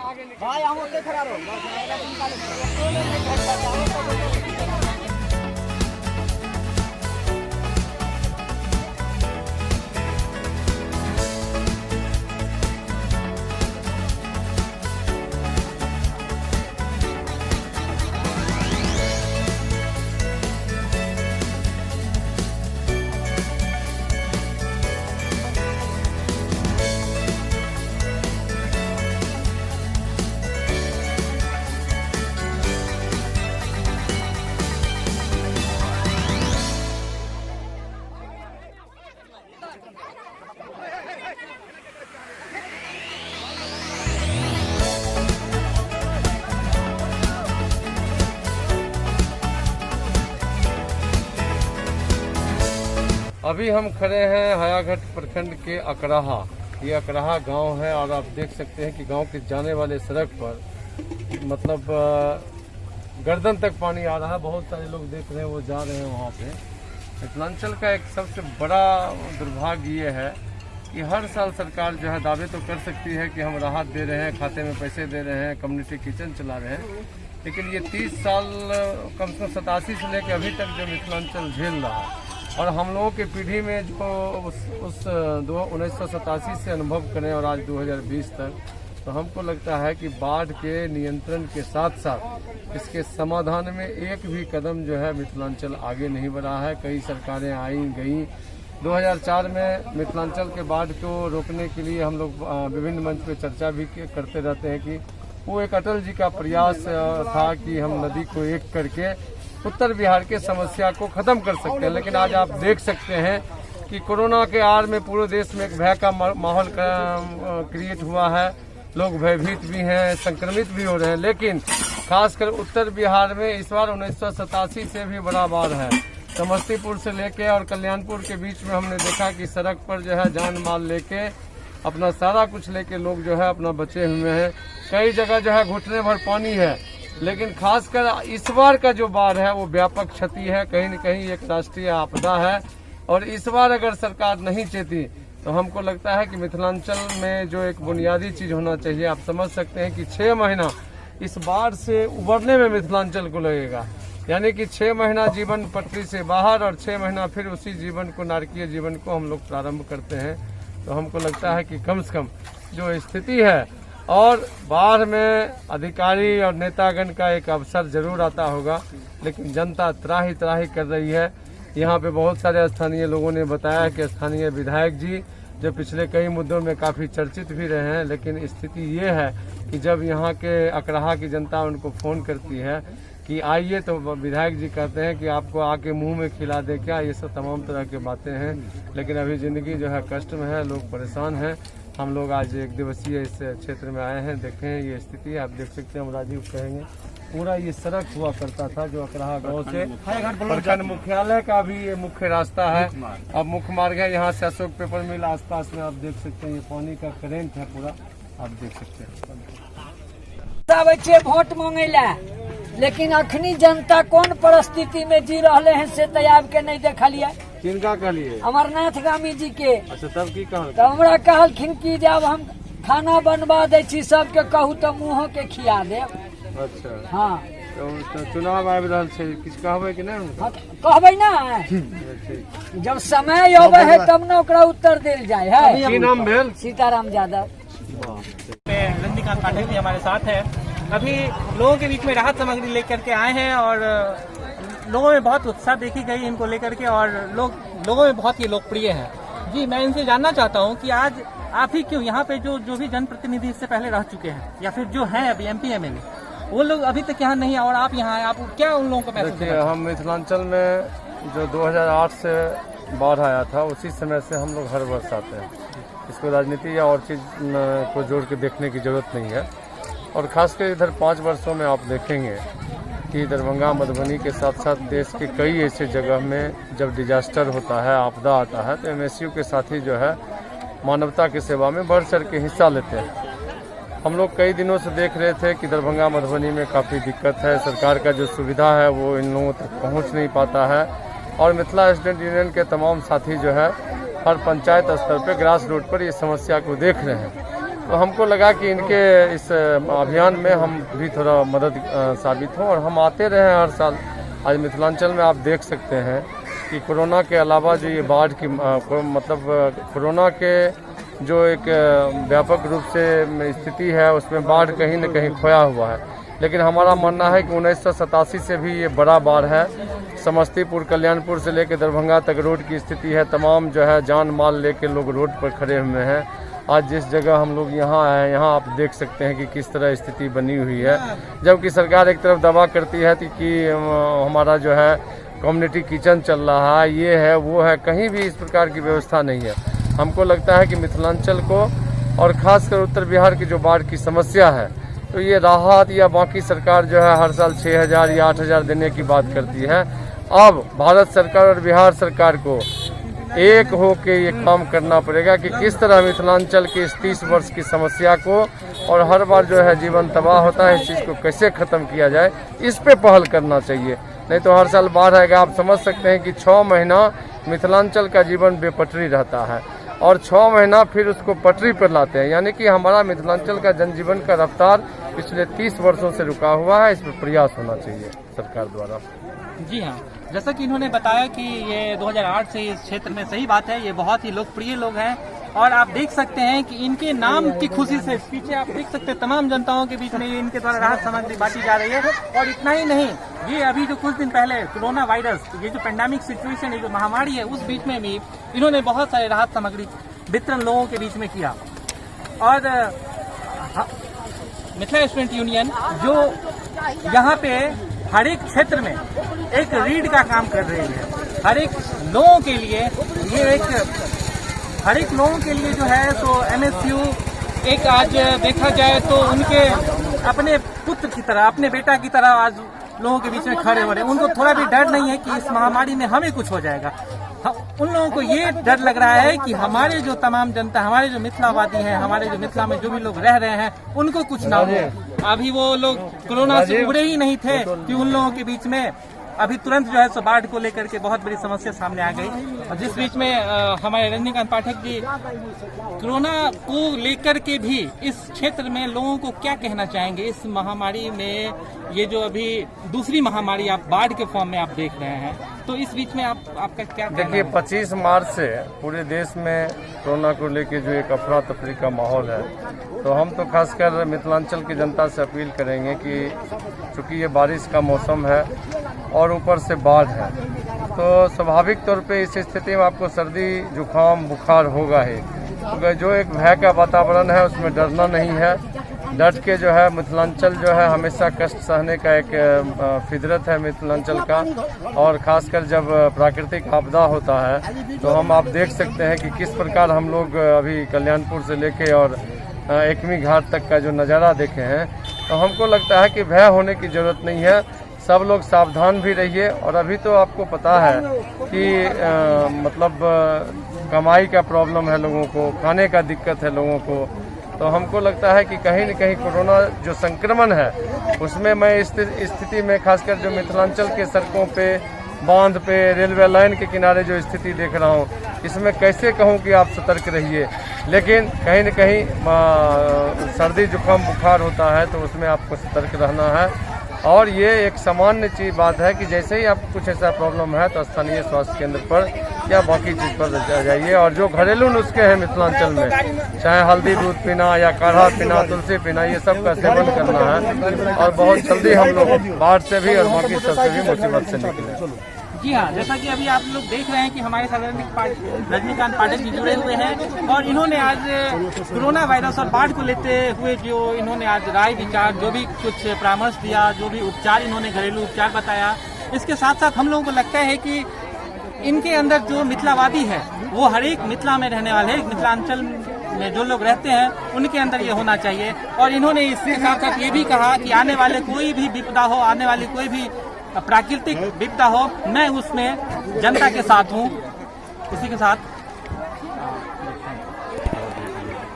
भाई हम होते खड़ा रहो। अभी हम खड़े हैं हायाघाट प्रखंड के अकराहा। ये अकराहा गांव है और आप देख सकते हैं कि गांव के जाने वाले सड़क पर मतलब गर्दन तक पानी आ रहा है। बहुत सारे लोग देख रहे हैं, वो जा रहे हैं वहां पे। मिथिलांचल का एक सबसे बड़ा दुर्भाग्य ये है कि हर साल सरकार जो है दावे तो कर सकती है कि हम राहत दे रहे हैं, खाते में पैसे दे रहे हैं, कम्युनिटी किचन चला रहे हैं, लेकिन ये 30 साल कम से कम 87 से लेकर अभी तक जो मिथिलांचल झेल रहा है और हम लोगों की पीढ़ी में जो उस 1987 से अनुभव करें और आज 2020 तक, तो हमको लगता है कि बाढ़ के नियंत्रण के साथ साथ इसके समाधान में एक भी कदम जो है मिथिलांचल आगे नहीं बढ़ा है। कई सरकारें आई गई। 2004 में मिथिलांचल के बाढ़ को रोकने के लिए हम लोग विभिन्न मंच पे चर्चा भी करते रहते हैं कि वो एक अटल जी का प्रयास था कि हम नदी को एक करके उत्तर बिहार के समस्या को खत्म कर सकते हैं। लेकिन आज आप देख सकते हैं कि कोरोना के आड़ में पूरे देश में एक भय का माहौल क्रिएट हुआ है। लोग भयभीत भी हैं, संक्रमित भी हो रहे हैं, लेकिन खासकर उत्तर बिहार में इस बार 1987 से भी बड़ा बाढ़ है। समस्तीपुर से लेके और कल्याणपुर के बीच में हमने देखा कि सड़क पर जो है जान माल लेके अपना सारा कुछ लेके लोग जो है अपना बचे हुए हैं। कई जगह जो है घुटने भर पानी है, लेकिन खासकर इस बार का जो बाढ़ है वो व्यापक क्षति है, कहीं न कहीं एक राष्ट्रीय आपदा है। और इस बार अगर सरकार नहीं चेती तो हमको लगता है कि मिथिलांचल में जो एक बुनियादी चीज होना चाहिए, आप समझ सकते हैं कि 6 महीना इस बाढ़ से उबरने में मिथिलांचल को लगेगा। यानी कि 6 महीना जीवन पटरी से बाहर और 6 महीना फिर उसी जीवन को, नारकीय जीवन को हम लोग प्रारंभ करते हैं। तो हमको लगता है कि कम से कम जो स्थिति है और बाढ़ में अधिकारी और नेतागण का एक अवसर जरूर आता होगा, लेकिन जनता त्राही त्राही कर रही है। यहाँ पे बहुत सारे स्थानीय लोगों ने बताया कि स्थानीय विधायक जी जो पिछले कई मुद्दों में काफी चर्चित भी रहे हैं, लेकिन स्थिति ये है कि जब यहाँ के अकराहा की जनता उनको फोन करती है कि आइए, तो विधायक जी कहते हैं कि आपको आके मुंह में खिला दे क्या, ये सब तमाम तरह की बातें हैं। लेकिन अभी जिंदगी जो है कष्ट में है, लोग परेशान हैं। हम लोग आज एक दिवसीय इस क्षेत्र में आए हैं, देखें ये स्थिति आप देख सकते हैं। हम राजीव कहेंगे पूरा ये सड़क हुआ करता था जो अकराहा गांव से प्रखंड मुख्यालय का भी ये मुख्य रास्ता है। अब मुख्य मार्ग है, यहाँ से अशोक पेपर मिल आसपास में आप देख सकते हैं ये पानी का करेंट है पूरा, आप देख सकते हैं। वोट मांगे ला, लेकिन अखनी जनता कौन परिस्थिति में जी रहे हैं से तैयार के नहीं देखलिए। किनका कहलिए? अमरनाथ गामी जी के। अच्छा, तब की कहल? तो हमरा कहलखिन कि जब हम खाना बनवा दे छी सबके कहू तो मुँह के खिया दे। अच्छा हाँ, तो चुनाव आबि रहल छै, किछु कहबै कि नहीं? कहबै ना, जब समय आवे है तब न ओकरा उत्तर देल जाए है। की नाम भेल? सीताराम यादव। रजनीकांत पाठक जी हमारे साथ है। अभी लोगों के बीच में राहत सामग्री लेकर के आए हैं और लोगों में बहुत उत्साह देखी गई इनको लेकर के, और लोगों में बहुत ही लोकप्रिय है। जी, मैं इनसे जानना चाहता हूँ कि आज आप ही क्यों यहाँ पे जो भी जनप्रतिनिधि इससे पहले रह चुके हैं या फिर जो हैं अभी MP MLA, वो लोग अभी तक यहाँ नहीं और आप यहाँ आए, आप क्या उन लोगों को महसूस? देखिए, हम मिथिलांचल में जो 2008 से बाढ़ आया था उसी समय से हम लोग हर वर्ष आते हैं। इसको राजनीति या और चीज को जोड़ के देखने की जरूरत नहीं है। और खासकर इधर 5 वर्षों में आप देखेंगे कि दरभंगा, मधुबनी के साथ साथ देश के कई ऐसे जगह में जब डिजास्टर होता है, आपदा आता है, तो MSU के साथी जो है मानवता की सेवा में बढ़ चढ़ के हिस्सा लेते हैं। हम लोग कई दिनों से देख रहे थे कि दरभंगा, मधुबनी में काफ़ी दिक्कत है, सरकार का जो सुविधा है वो इन लोगों तक पहुंच नहीं पाता है। और मिथिला स्टूडेंट यूनियन के तमाम साथी जो है हर पंचायत स्तर पर ग्रास रूट पर ये समस्या को देख रहे हैं। तो हमको लगा कि इनके इस अभियान में हम भी थोड़ा मदद साबित हों, और हम आते रहे हर साल। आज मिथिलांचल में आप देख सकते हैं कि कोरोना के अलावा जो ये बाढ़ की मतलब कोरोना के जो एक व्यापक रूप से स्थिति है, उसमें बाढ़ कहीं न कहीं खोया हुआ है। लेकिन हमारा मानना है कि 1987 से भी ये बड़ा बाढ़ है। समस्तीपुर, कल्याणपुर से लेकर दरभंगा तक रोड की स्थिति है, तमाम जो है जान माल लेके लोग रोड पर खड़े हुए हैं। आज जिस जगह हम लोग यहाँ आए, यहाँ आप देख सकते हैं कि किस तरह स्थिति बनी हुई है। जबकि सरकार एक तरफ दावा करती है कि हमारा जो है कम्युनिटी किचन चल रहा है, ये है वो है, कहीं भी इस प्रकार की व्यवस्था नहीं है। हमको लगता है कि मिथिलांचल को और खासकर उत्तर बिहार की जो बाढ़ की समस्या है, तो ये राहत या बाकी सरकार जो है हर साल 6,000 या 8,000 देने की बात करती है। अब भारत सरकार और बिहार सरकार को एक हो के ये काम करना पड़ेगा कि किस तरह मिथिलांचल की इस 30 वर्ष की समस्या को, और हर बार जो है जीवन तबाह होता है, इस चीज़ को कैसे ख़त्म किया जाए, इस पे पहल करना चाहिए। नहीं तो हर साल बाढ़ आएगा। आप समझ सकते हैं कि 6 महीना मिथिलांचल का जीवन बेपटरी रहता है, और 6 महीना फिर उसको पटरी पर लाते हैं। यानी कि हमारा मिथिलांचल का जनजीवन का रफ्तार पिछले 30 वर्षों से रुका हुआ है। इस पर प्रयास होना चाहिए सरकार द्वारा। जी हाँ, जैसा कि इन्होंने बताया कि ये 2008 से इस क्षेत्र में, सही बात है, ये बहुत ही लोकप्रिय लोग हैं। और आप देख सकते हैं कि इनके नाम की खुशी से पीछे आप देख सकते हैं तमाम जनताओं के बीच में ये इनके द्वारा राहत सामग्री बांटी जा रही है। और इतना ही नहीं, ये अभी जो कुछ दिन पहले कोरोना वायरस, ये जो पेंडेमिक सिचुएशन, ये जो महामारी है, उस बीच में भी इन्होंने बहुत सारे राहत सामग्री वितरण लोगों के बीच में किया। और मिथिला स्टूडेंट यूनियन जो यहाँ पे हर एक क्षेत्र में एक रीढ़ का काम कर रही है, हर एक लोगों के लिए, ये हर एक लोगों के लिए जो है सो MSU एक आज देखा जाए तो उनके अपने पुत्र की तरह, अपने बेटा की तरह आज लोगों के बीच में खड़े हो रहे हैं। उनको थोड़ा भी डर नहीं है कि इस महामारी में हमें कुछ हो जाएगा। उन लोगों को ये डर लग रहा है कि हमारे जो तमाम जनता, हमारे जो मिथिलावादी हैं, हमारे जो मिथिला में जो भी लोग रह रहे हैं, उनको कुछ ना हो। अभी वो लोग कोरोना से उबरे ही नहीं थे कि उन लोगों के बीच में अभी तुरंत जो है सो बाढ़ को लेकर के बहुत बड़ी समस्या सामने आ गई। और जिस बीच में हमारे रजनीकांत पाठक जी कोरोना को लेकर के भी इस क्षेत्र में लोगों को क्या कहना चाहेंगे इस महामारी में? ये जो अभी दूसरी महामारी आप बाढ़ के फॉर्म में आप देख रहे हैं, तो इस बीच में आपका क्या? देखिए, 25 मार्च से पूरे देश में कोरोना को लेकर जो एक अफरा तफरी का माहौल है, तो हम तो खासकर मिथिलांचल की जनता से अपील करेंगे कि चूंकि ये बारिश का मौसम है और ऊपर से बाढ़ है, तो स्वाभाविक तौर पे इस स्थिति में आपको सर्दी, जुकाम, बुखार होगा ही। तो जो एक भय का वातावरण है, उसमें डरना नहीं है। डट के जो है मिथिलांचल जो है हमेशा कष्ट सहने का एक फितरत है मिथिलांचल का। और खासकर जब प्राकृतिक आपदा होता है, तो हम आप देख सकते हैं कि किस प्रकार हम लोग अभी कल्याणपुर से लेके और एकमी घाट तक का जो नज़ारा देखे हैं, तो हमको लगता है कि भय होने की ज़रूरत नहीं है। सब लोग सावधान भी रहिए। और अभी तो आपको पता है कि मतलब कमाई का प्रॉब्लम है लोगों को, खाने का दिक्कत है लोगों को, तो हमको लगता है कि कहीं न कहीं कोरोना जो संक्रमण है, उसमें मैं इस स्थिति में खासकर जो मिथिलांचल के सड़कों पे, बांध पे, रेलवे लाइन के किनारे जो स्थिति देख रहा हूँ, इसमें कैसे कहूँ कि आप सतर्क रहिए। लेकिन कहीं न कहीं सर्दी, जुकाम, बुखार होता है, तो उसमें आपको सतर्क रहना है। और ये एक सामान्य चीज बात है कि जैसे ही आपको कुछ ऐसा प्रॉब्लम है, तो स्थानीय स्वास्थ्य केंद्र पर या बाकी चीज़ पर जाइए। और जो घरेलू नुस्खे हैं मिथिलांचल में, चाहे हल्दी दूध पीना या काढ़ा पीना, तुलसी पीना, ये सब का सेवन करना है। और बहुत जल्दी हम लोग बाढ़ से भी और बाकी सबसे भी मुसीबत से निकले। जी हाँ, जैसा कि अभी आप लोग देख रहे हैं कि हमारे साथ रजनीकांत पाठक जी जुड़े हुए हैं, और इन्होंने आज कोरोना वायरस और बाढ़ को लेते हुए जो इन्होंने आज राय विचार, जो भी कुछ परामर्श दिया, जो भी उपचार इन्होंने घरेलू उपचार बताया, इसके साथ साथ हम लोगों को लगता है कि इनके अंदर जो मिथिलावादी है, वो हर एक मिथिला में रहने वाले, मिथिलांचल में जो लोग रहते हैं, उनके अंदर ये होना चाहिए। और इन्होंने इसके साथ साथ ये भी कहा कि आने वाले कोई भी विपदा हो, आने वाली कोई भी प्राकृतिक विपदा हो, मैं उसमें जनता के साथ हूँ। इसी के साथ